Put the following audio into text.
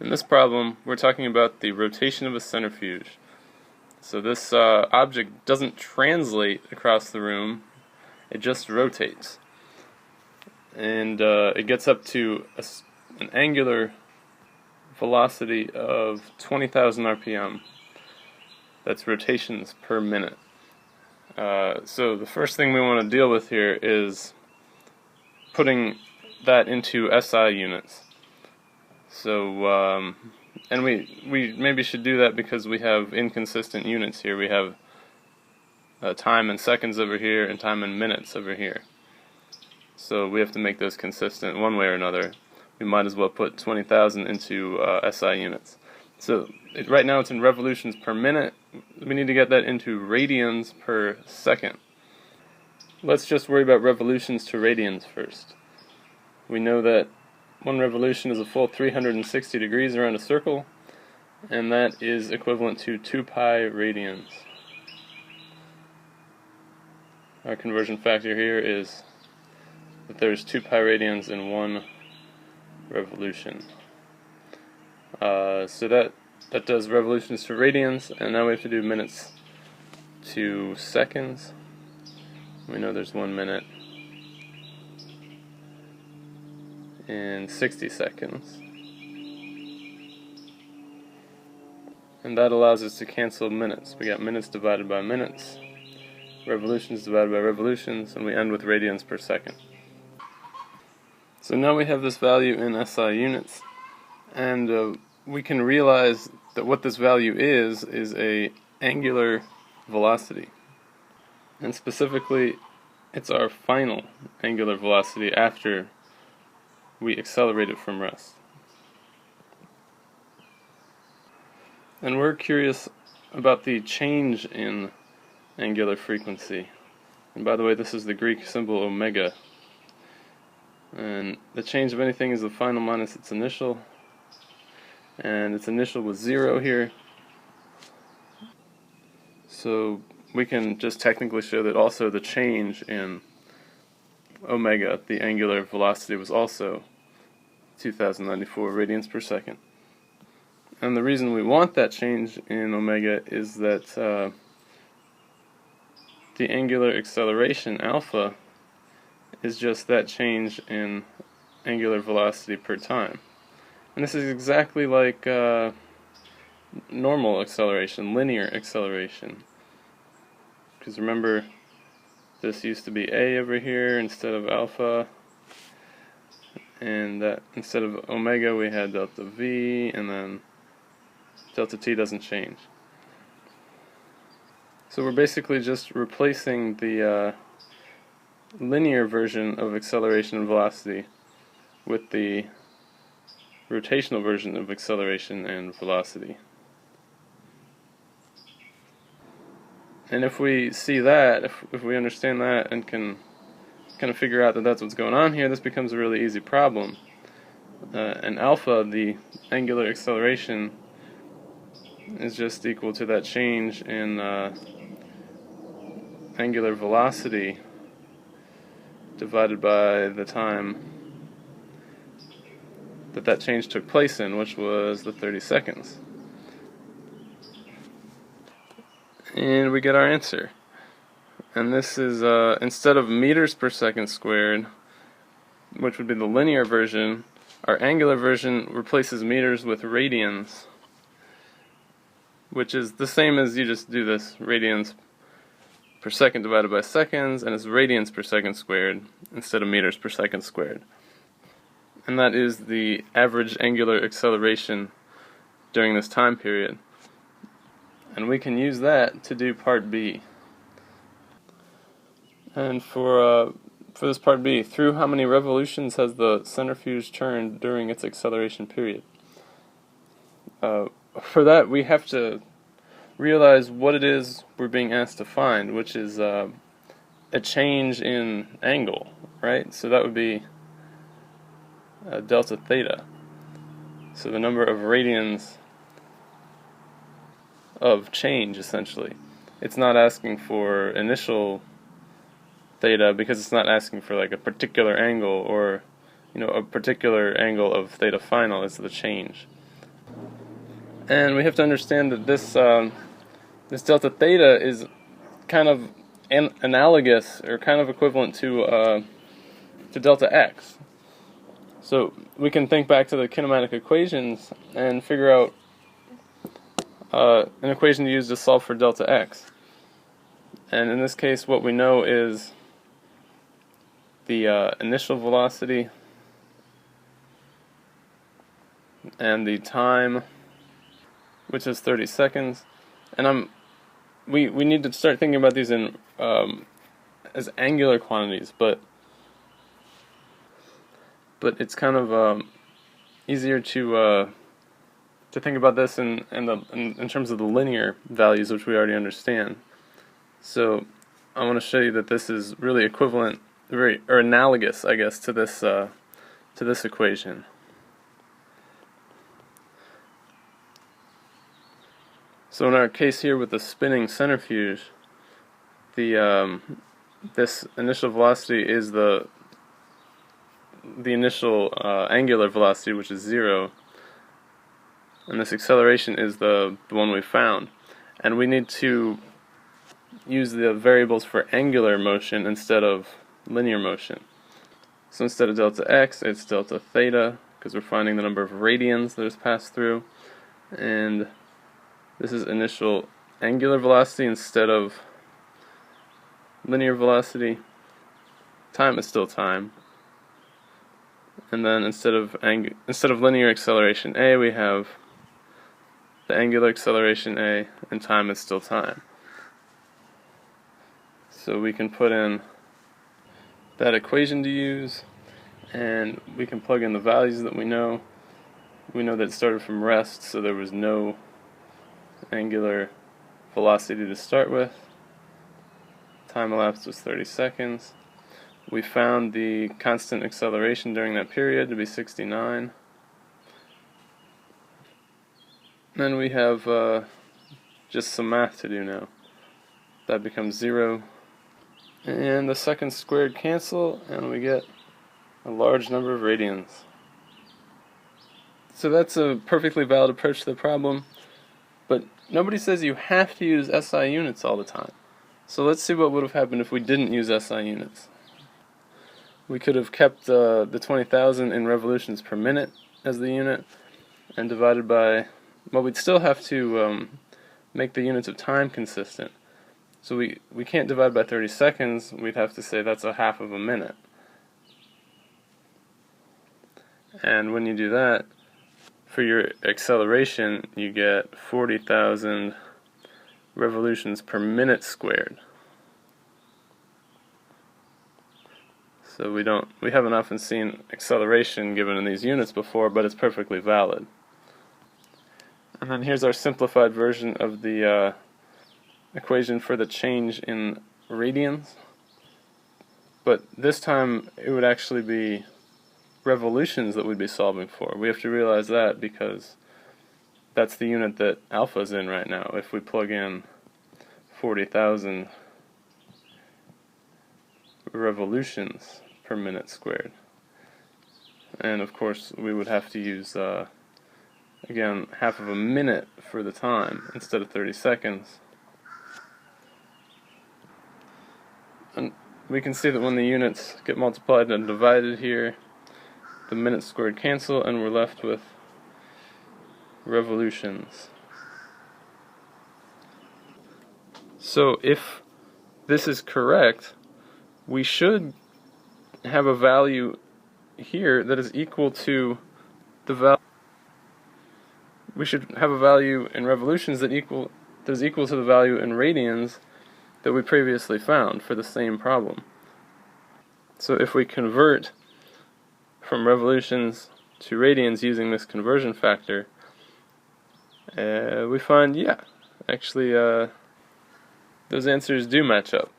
In this problem, we're talking about the rotation of a centrifuge. So this object doesn't translate across the room, it just rotates. And it gets up to an angular velocity of 20,000 RPM. That's rotations per minute. So the first thing we want to deal with here is putting that into SI units. So, and we maybe should do that because we have inconsistent units here. We have time in seconds over here and time in minutes over here. So we have to make those consistent one way or another. We might as well put 20,000 into SI units. So right now it's in revolutions per minute. We need to get that into radians per second. Let's just worry about revolutions to radians first. We know that one revolution is a full 360 degrees around a circle, and that is equivalent to 2 pi radians. Our conversion factor here is that there's 2 pi radians in one revolution. So that does revolutions to radians, and now we have to do minutes to seconds. We know there's 1 minute in 60 seconds. And that allows us to cancel minutes. We got minutes divided by minutes, revolutions divided by revolutions, and we end with radians per second. So now we have this value in SI units, and we can realize that what this value is a angular velocity. And specifically, it's our final angular velocity after we accelerate it from rest. And we're curious about the change in angular frequency. And by the way, this is the Greek symbol omega. And the change of anything is the final minus its initial. And its initial was 0 here. So we can just technically show that also the change in omega, the angular velocity, was also 2094 radians per second. And the reason we want that change in omega is that the angular acceleration, alpha, is just that change in angular velocity per time. And this is exactly like normal acceleration, linear acceleration. Because remember, this used to be a over here instead of alpha, and that instead of omega we had delta v, and then delta t doesn't change. So we're basically just replacing the linear version of acceleration and velocity with the rotational version of acceleration and velocity. And if we see that, if we understand that and can kind of figure out that that's what's going on here, this becomes a really easy problem. And alpha, the angular acceleration, is just equal to that change in angular velocity divided by the time that change took place in, which was the 30 seconds. And we get our answer. And this is, instead of meters per second squared, which would be the linear version, our angular version replaces meters with radians, which is the same as you just do this, radians per second divided by seconds, and it's radians per second squared instead of meters per second squared. And that is the average angular acceleration during this time period. And we can use that to do part B. And for this part B, through how many revolutions has the centrifuge turned during its acceleration period? For that, we have to realize what it is we're being asked to find, which is a change in angle, right? So that would be delta theta. So the number of radians of change, essentially. It's not asking for initial theta because it's not asking for like a particular angle or a particular angle of theta final. It's the change. And we have to understand that this delta theta is kind of analogous, or kind of equivalent to delta x. So we can think back to the kinematic equations and figure out an equation to use to solve for delta x. And in this case, what we know is the initial velocity and the time, which is 30 seconds. And we need to start thinking about these in as angular quantities, but it's kind of easier to think about this in terms of the linear values, which we already understand. So I want to show you that this is really equivalent, or analogous, I guess, to this equation. So in our case here with the spinning centrifuge, this initial velocity is the initial angular velocity, which is 0, and this acceleration is the one we found. And we need to use the variables for angular motion instead of linear motion. So instead of delta x, it's delta theta, because we're finding the number of radians that is passed through. And this is initial angular velocity instead of linear velocity. Time is still time. And then instead of linear acceleration a, we have the angular acceleration a, and time is still time. So we can put in that equation to use, and we can plug in the values that we know. We know that it started from rest, so there was no angular velocity to start with. Time elapsed was 30 seconds. We found the constant acceleration during that period to be 69. Then we have just some math to do now. That becomes 0. And the seconds squared cancel, and we get a large number of radians. So that's a perfectly valid approach to the problem, but nobody says you have to use SI units all the time. So let's see what would have happened if we didn't use SI units. We could have kept the 20,000 in revolutions per minute as the unit, and divided by, well, we'd still have to make the units of time consistent. So we can't divide by 30 seconds, we'd have to say that's a half of a minute. And when you do that, for your acceleration, you get 40,000 revolutions per minute squared. So we haven't often seen acceleration given in these units before, but it's perfectly valid. And then here's our simplified version of the equation for the change in radians. But this time it would actually be revolutions that we'd be solving for. We have to realize that because that's the unit that alpha is in right now. If we plug in 40,000 revolutions per minute squared. And of course we would have to use again half of a minute for the time instead of 30 seconds. And we can see that when the units get multiplied and divided here, the minutes squared cancel, and we're left with revolutions. So if this is correct, we should have a value here that is equal to the value. We should have a value in revolutions that is equal to the value in radians that we previously found for the same problem. So if we convert from revolutions to radians using this conversion factor, we find, yeah, actually those answers do match up.